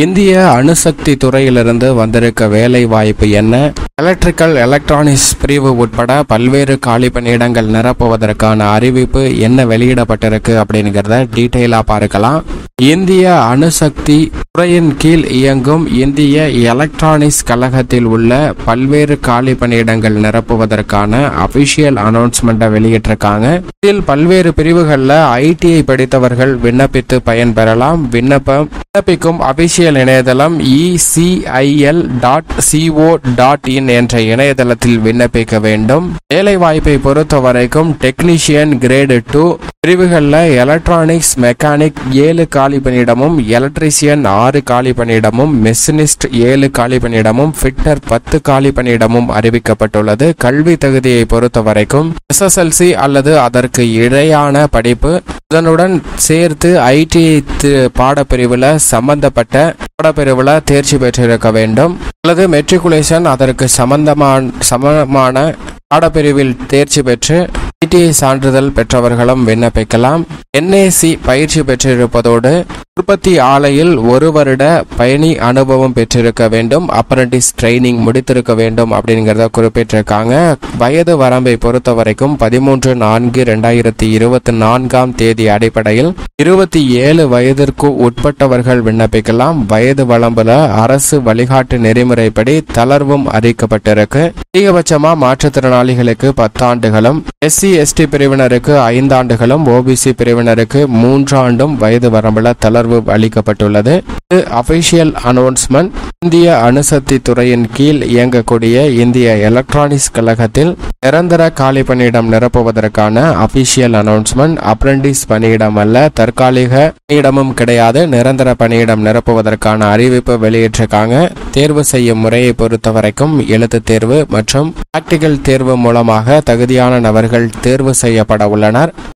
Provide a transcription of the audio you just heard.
இந்திய அணுசக்தி துறையிலிருந்து வந்திருக்க வேலை வாய்ப்பு என்ன? எலக்ட்ரிக்கல் எலக்ட்ரானிக்ஸ் பிரிவு உட்பட பல்வேறு காலி பணியிடங்கள் நிரப்புவதற்கான அறிவிப்பு என்ன வெளியிடப்பட்டிருக்கு அப்படிங்கிறத டீட்டெயிலா பார்க்கலாம். இந்திய அணுசக்தி துறையின் கீழ் இயங்கும் இந்திய எலக்ட்ரானிக்ஸ் கழகத்தில் உள்ள பல்வேறு காலி பணியிடங்கள் நிரப்புவதற்கான அபிஷியல் அனௌன்ஸ்மெண்ட்டை வெளியிட்டிருக்காங்க. இதில் பல்வேறு பிரிவுகளில் ஐடிஐ படித்தவர்கள் விண்ணப்பித்து பயன்பெறலாம். விண்ணப்பிக்கும் அபிஷியல் இணையதளம் ecil.co.in என்ற இணையதளத்தில் விண்ணப்பிக்க வேண்டும். வேலை வாய்ப்பை பொறுத்த வரைக்கும் டெக்னீஷியன் கிரேடு 2 பிரிவுகளில் எலக்ட்ரானிக்ஸ் மெக்கானிக் 7 காலி பணியிடமும், எலக்ட்ரீசியன் 6 காலி பணியிடமும், மெஷினிஸ்ட் 7 காலி பணியிடமும், ஃபிட்டர் 10 காலி பணியிடமும் அறிவிக்கப்பட்டுள்ளது. கல்வி தகுதியை பொறுத்த வரைக்கும் SSLC அல்லது அதற்கு இணையான படிப்பு, அதனுடன் சேர்த்து ஐடிஐ பாடப்பிரிவில் சம்பந்தப்பட்ட பாடப்பிரிவில் தேர்ச்சி பெற்றிருக்க வேண்டும் அல்லது மெட்ரிகுலேஷன் அதற்கு சமமான பாடப்பிரிவில் தேர்ச்சி பெற்று ஐடிஐ சான்றிதழ் பெற்றவர்களும் விண்ணப்பிக்கலாம். NAC பயிற்சி பெற்றிருப்பதோடு உற்பத்தி ஆலையில் 1 வருட பயணி அனுபவம் பெற்றிருக்க வேண்டும். அப்ரண்டிஸ் ட்ரைனிங் முடித்திருக்க வேண்டும் அப்படிங்கிறத குறிப்பிட்டிருக்காங்க. வயது வரம்பை பொறுத்த வரைக்கும் 13/4/2024 அடிப்படையில் 27 வயதிற்கு உட்பட்டவர்கள் விண்ணப்பிக்கலாம். வயது வரம்புல அரசு வழிகாட்டு நெறிமுறைப்படி தளர்வும் அறிவிக்கப்பட்டிருக்கு. அதிகபட்சமா மாற்றுத்திறனாளிகளுக்கு 10 ஆண்டுகளும், SC/ST பிரிவினருக்கு 5 ஆண்டுகளும், OBC பிரிவினருக்கு 3 ஆண்டும் வயது வரம்புல தளர்வு அளிக்கப்பட்டுள்ளது. இது அபிஷியல் அனௌன்ஸ்மெண்ட். இந்திய அணுசக்தி துறையின் கீழ் இயங்கக்கூடிய இந்திய எலக்ட்ரானிக்ஸ் கழகத்தில் நிரந்தர காலி பணியிடம் நிரப்புவதற்கான அபிஷியல் அனௌன்ஸ்மெண்ட். அப்ரண்டிஸ் பணியிடம் அல்ல, தற்காலிக பணியிடமும் கிடையாது. நிரந்தர பணியிடம் நிரப்புவதற்கான அறிவிப்பு வெளியிட்டிருக்காங்க. தேர்வு செய்யும் முறையை பொறுத்த வரைக்கும் எழுத்து தேர்வு மற்றும் பிராக்டிகல் தேர்வு மூலமாக தகுதியான நபர்கள் தேர்வு செய்யப்பட உள்ளனர்.